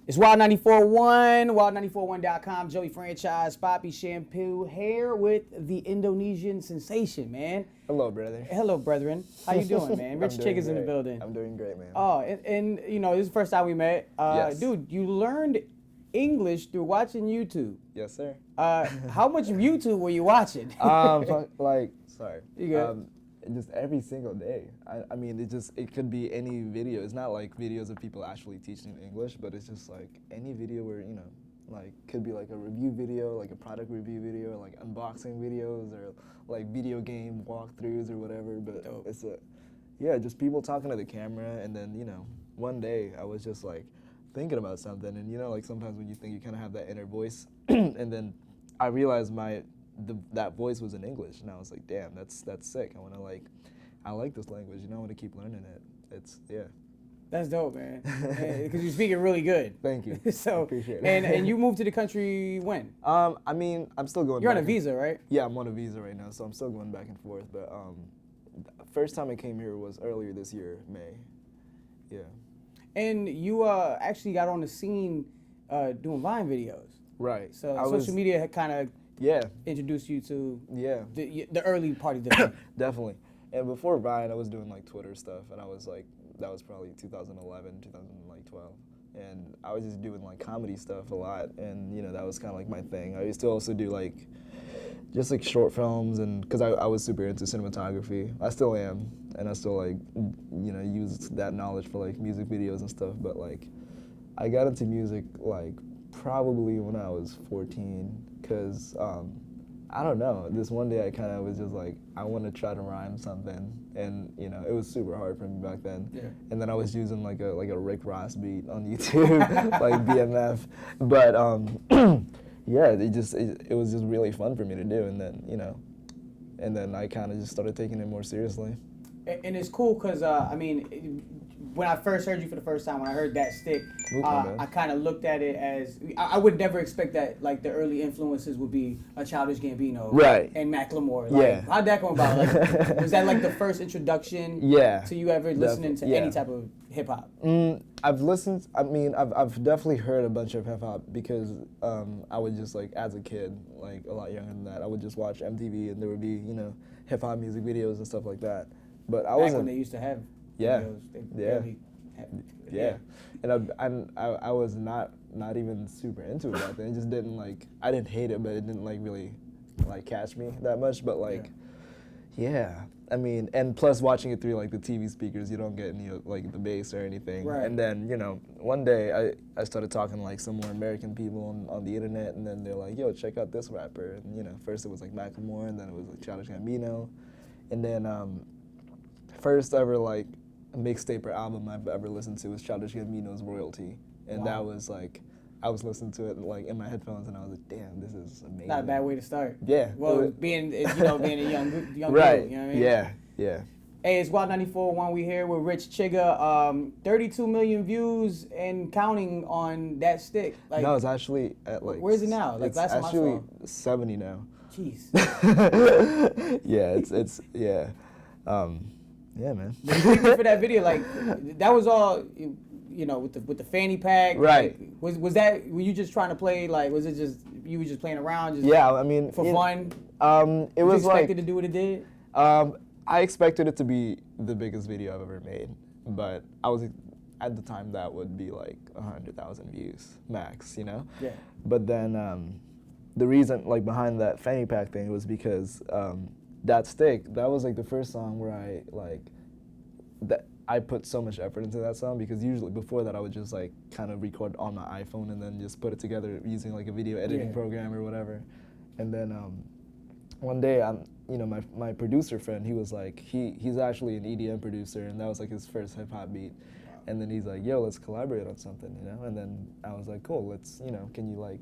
It's Wild941, wild941.com, Joey Franchise, Poppy Shampoo, here with the Indonesian sensation, man. Hello, brother. Hello, brethren. How you doing, man? Rich Chigga's in the building. I'm doing great, man. Oh, and you know, this is the first time we met. Yes. Dude, you learned English through watching YouTube. Yes, sir. How much YouTube were you watching? Sorry. You good? Just every single day. I mean, it could be any video. It's not like videos of people actually teaching English, but it's just like any video where, you know, like could be like a review video, like a product review video, like unboxing videos, or like video game walkthroughs or whatever. But just people talking to the camera. And then, you know, one day I was just like thinking about something, and you know, like sometimes when you think you kind of have that inner voice, and then I realized that voice was in English, and I was like, damn, that's sick. I like this language, you know, I want to keep learning it. That's dope, man. Because you're speaking really good. Thank you. So, appreciate it. And you moved to the country when? I mean, I'm still going. You're on a visa, right? Yeah, I'm on a visa right now, so I'm still going back and forth. But first time I came here was earlier this year, May. Yeah. And you actually got on the scene doing Vine videos. Right. So social media had kind of introduced you to the early part of the thing. Definitely. And before Vine, I was doing like Twitter stuff, and I was like, that was probably 2011, 2012. And I was just doing like comedy stuff a lot, and you know, that was kind of like my thing. I used to also do like just like short films, and because I was super into cinematography. I still am, and I still like, you know, use that knowledge for like music videos and stuff. But like, I got into music like probably when I was 14, because I don't know, this one day I kind of was just like, I want to try to rhyme something, and you know, it was super hard for me back then. Yeah. And then I was using like a Rick Ross beat on YouTube, like BMF. But yeah, it was just really fun for me to do, and then, you know, and then I kind of just started taking it more seriously. And it's cool because, I mean, when I first heard you for the first time, when I heard That Stick, I kind of looked at it as, I would never expect that, like, the early influences would be a Childish Gambino and Macklemore. Like, how'd that come about? Like, was that, like, the first introduction to you ever listening to any type of hip-hop? I've definitely heard a bunch of hip-hop because I would just, like, as a kid, like, a lot younger than that, I would just watch MTV, and there would be, you know, hip-hop music videos and stuff like that. But I wasn't. Back when they used to have videos, they barely had, and I was not even super into it back then. It just didn't like, I didn't hate it, but it didn't like really like catch me that much. But like, I mean, and plus watching it through like the TV speakers, you don't get any like the bass or anything. Right. And then, you know, one day I started talking to like some more American people on the internet, and then they're like, yo, check out this rapper. And you know, first it was like Macklemore, and then it was like Childish Gambino, and then first ever like mixtape or album I've ever listened to was Childish Gambino's Royalty, and that was like, I was listening to it like in my headphones, and I was like, damn, this is amazing. Not a bad way to start. Yeah. Well, being a young right. dude, you know what I mean? Yeah. Hey, it's Wild941. We here with Rich Chigga. 32 million views and counting on That Stick. Like, no, it's actually at like. Where is it now? Like, it's last time I actually saw. 70 now. Jeez. Yeah. Yeah, man. For that video, like, that was all, you know, with the fanny pack. Right. Like, was that, were you just trying to play, like, was it just, you were just playing around? Just I mean. For fun? It was you expected to do what it did? I expected it to be the biggest video I've ever made, but I was, at the time, that would be like 100,000 views max, you know? Yeah. But then the reason, like, behind that fanny pack thing was because That Stick, that was like the first song where I put so much effort into that song, because usually before that I would just like kind of record on my iPhone and then just put it together using like a video editing program or whatever. And then one day, you know, my producer friend, he was like, he's actually an EDM producer, and that was like his first hip hop beat. And then he's like, yo, let's collaborate on something, you know? And then I was like, cool, let's, you know, can you like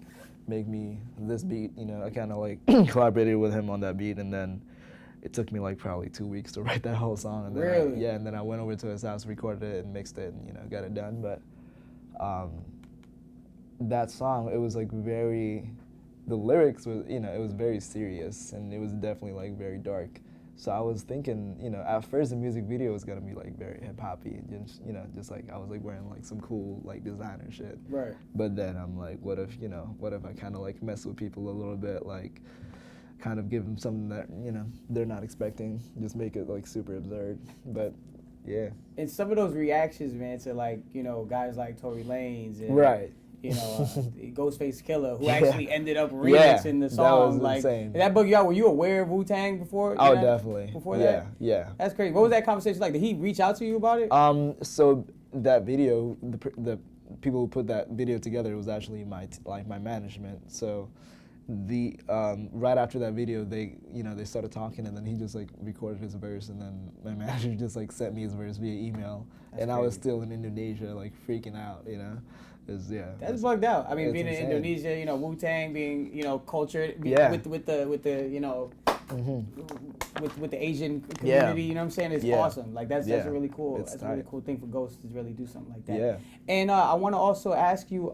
make me this beat? You know, I kind of like collaborated with him on that beat, and then it took me like probably 2 weeks to write that whole song. And then really? And then I went over to his house, recorded it, and mixed it, and, you know, got it done. But that song, it was like the lyrics was, you know, it was very serious, and it was definitely like very dark. So I was thinking, you know, at first the music video was gonna be like very hip hoppy, and just, you know, just like I was like wearing like some cool like designer shit. Right. But then I'm like, what if I kind of like mess with people a little bit, like kind of give them something that, you know, they're not expecting, just make it like super absurd. But yeah. And some of those reactions, man, to like, you know, guys like Tory Lanez and Right. you know, Ghostface Killer, who actually ended up remixing the song. That was like, insane. Did that bug you out? Were you aware of Wu-Tang before? Oh, definitely. Before that? Yeah. That's crazy. What was that conversation like? Did he reach out to you about it? So that video, the people who put that video together was actually my management. So the right after that video, they started talking, and then he just like recorded his verse, and then my manager just like sent me his verse via email. That's crazy. I was still in Indonesia, like freaking out, you know. That's bugged out. I mean, being insane. In Indonesia, you know, Wu-Tang being, you know, cultured with the you know, with the Asian community, you know what I'm saying? It's awesome. Like that's a really cool. That's a really cool thing for Ghost to really do something like that. Yeah. And I want to also ask you,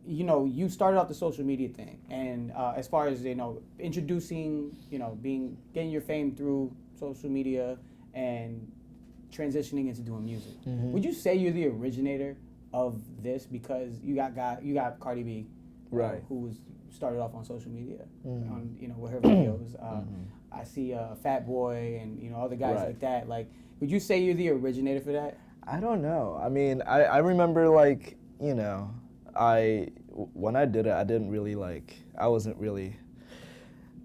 you know, you started off the social media thing, and as far as, you know, introducing, you know, getting your fame through social media and transitioning into doing music. Would you say you're the originator of this, because you got Cardi B, right, who was started off on social media, on, you know, with her videos. I see Fat Boy and, you know, other guys like that. Like, would you say you're the originator for that? I don't know. I mean, I remember, like, you know, when I did it, I didn't really like. I wasn't really.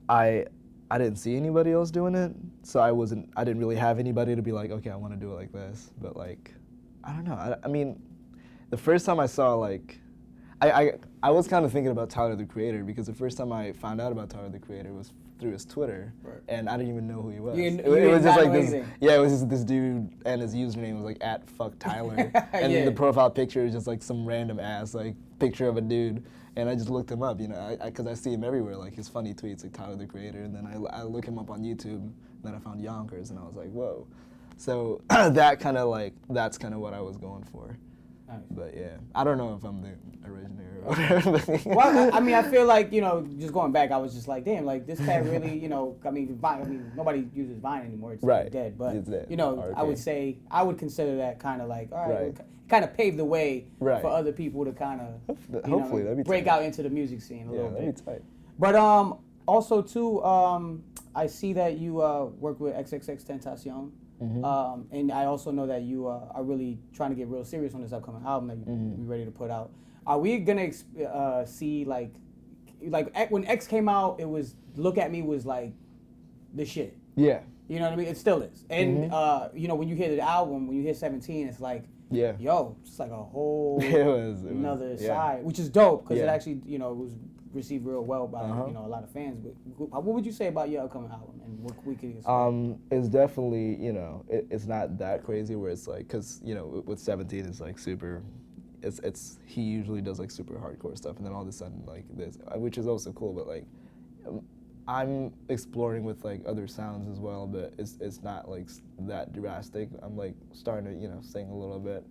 I didn't see anybody else doing it, so I didn't really have anybody to be like, okay, I want to do it like this. But like, I don't know. I mean, the first time I saw, like, I was kind of thinking about Tyler the Creator, because the first time I found out about Tyler the Creator was through his Twitter, and I didn't even know who he was. It was just like this. Yeah, it was just this dude, and his username was like @fucktyler, and the profile picture is just like some random ass like picture of a dude. And I just looked him up, you know, because I see him everywhere, like his funny tweets, like Tyler the Creator, and then I look him up on YouTube, and then I found Yonkers, and I was like, whoa. So that's kind of what I was going for. Nice. But yeah, I don't know if I'm the originator or whatever. Well, I mean, I feel like, you know, just going back, I was just like, damn, like this cat really, you know, I mean, nobody uses Vine anymore, it's dead. But it's dead. You know, I would consider that kind of like, all right. Kind of paved the way for other people to kind of hopefully break out into the music scene a little bit. That'd be tight. But also too, I see that you work with XXXTentacion, and I also know that you are really trying to get real serious on this upcoming album that you're ready to put out. Are we gonna see like when X came out, it was Look At Me was like the shit. Yeah. You know what I mean? It still is. And you know, when you hear the album, when you hear 17, it's like, yo, it's like a whole another side, which is dope, because it actually, you know, was received real well by you know, a lot of fans. But what would you say about your upcoming album and what we could expect? It's definitely, you know, it's not that crazy where it's like, because, you know, with 17 it's like super. He usually does like super hardcore stuff, and then all of a sudden like this, which is also cool, but like I'm exploring with like other sounds as well, but it's not like that drastic. I'm like starting to, you know, sing a little bit.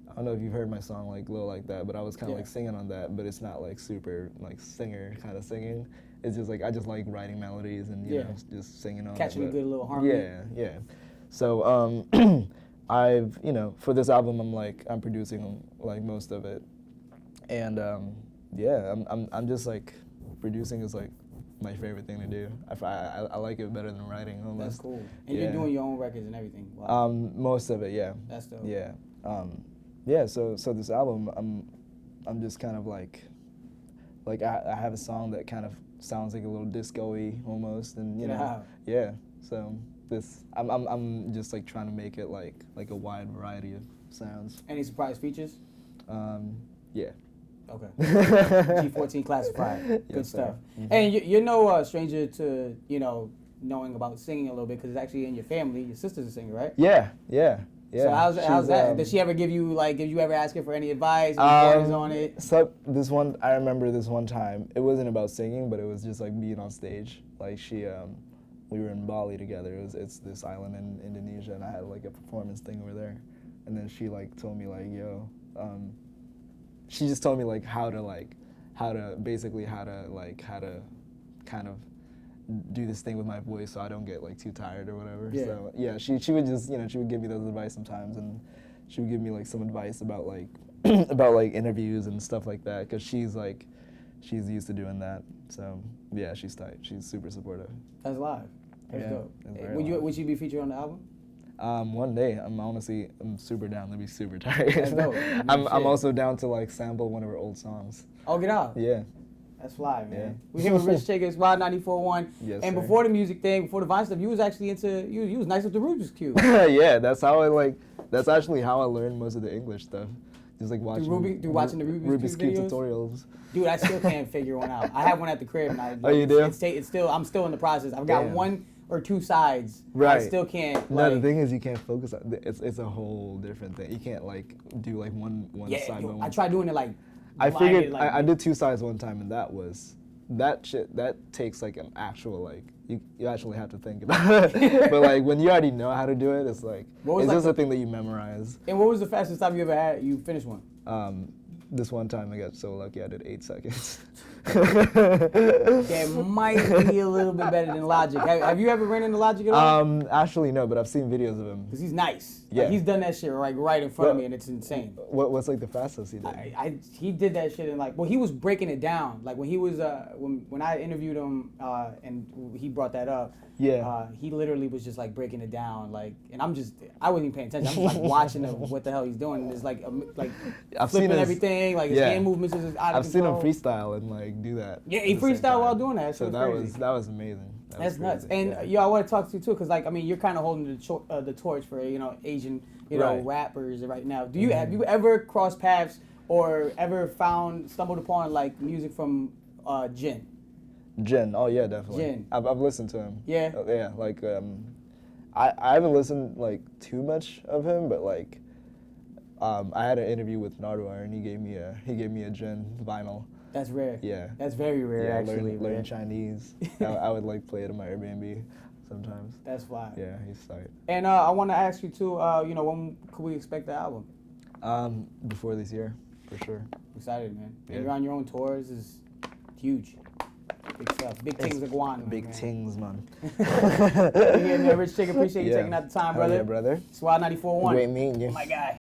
I don't know if you've heard my song like Glow Like That, but I was kind of like singing on that, but it's not like super like singer kind of singing. It's just like I just like writing melodies and you know, just singing on catching it. a good little harmony. Yeah. So I've, you know, for this album I'm producing like most of it, and I'm just like producing is like my favorite thing to do. I like it better than writing almost. That's cool. And you're doing your own records and everything. Wow. Most of it, yeah. That's dope. Yeah. So this album, I'm just kind of like I have a song that kind of sounds like a little disco-y almost, and you know, So I'm just like trying to make it like a wide variety of sounds. Any surprise features? Yeah. Okay. G14 classified. Good stuff. And you're no stranger to, you know, knowing about singing a little bit, because it's actually in your family. Your sister's a singer, right? Yeah. So how's that? Did she ever give you ever ask her for any advice, any pointers on it? So I remember this one time, it wasn't about singing, but it was just like being on stage. Like we were in Bali together. It's this island in Indonesia, and I had like a performance thing over there. And then she like told me like, yo, she just told me like how to kind of do this thing with my voice so I don't get like too tired or whatever. Yeah. So yeah, she would just, you know, she would give me those advice sometimes, and she would give me like some advice about like about like interviews and stuff like that, because she's used to doing that. So yeah, she's tight. She's super supportive. That's live. That's dope. Would Would you be featured on the album? One day. I'm super down to be super tired. That's dope. I'm also down to like sample one of her old songs. Oh, get out. Yeah. That's fly, man. Yeah. We're here with Rich Chigga. It's Wild 94.1. Yes, and sir. before the music thing, before the Vine stuff, you was actually into, you was nice with the Rubik's Cube. Yeah, that's actually how I learned most of the English stuff. Just like watching watching the Rubik's Cube videos? tutorials. Dude, I still can't figure one out. I have one at the crib. And Oh, you do? I'm still in the process. I've got Damn. one or two sides. Right. I still can't. No, the like, thing is you can't focus on it's a whole different thing. You can't like do like one side by one. I tried doing it like. I blinded, figured like, I did two sides one time, and that takes like an actual like you actually have to think about it. But like when you already know how to do it, it's like it's just a thing that you memorize. And what was the fastest time you ever had? You finished one? This one time I got so lucky I did 8 seconds. That might be a little bit better than Logic. Have you ever ran into Logic at all? Actually no, but I've seen videos of him. Because he's nice. Yeah. Like, he's done that shit right in front of me, and it's insane. What's like the fastest he did? He did that shit in like, well, he was breaking it down. Like when he was when I interviewed him and he brought that up. Yeah. He literally was just like breaking it down, like, and I wasn't even paying attention. I'm just like watching what the hell he's doing. And it's like I've flipping seen everything, like his hand movements is out of control. I've seen him freestyle and like do that. Yeah, he freestyle while doing that. So that was amazing. That's nuts. And yo, I want to talk to you too, because like, I mean, you're kind of holding the torch for Asian rappers right now. Do you have you ever crossed paths or ever stumbled upon like music from Jin? Jin, oh yeah, definitely. Jin. I've listened to him. Yeah. Yeah, like I haven't listened like too much of him, but like I had an interview with Nardwar, and he gave me a Jin vinyl. That's rare. Yeah. That's very rare, yeah, actually. Learn Chinese. I would like play it in my Airbnb sometimes. That's fly. Yeah, he's tight. And I want to ask you too. When could we expect the album? Before this year, for sure. Excited, man. Yeah. And you're on your own tours is huge. Big stuff. Big things are going on. Big things, man. Yeah, man. Rich Chigga, appreciate you taking out the time, brother. Oh, yeah, brother. It's Wild 94.1. Great meeting you. My guy.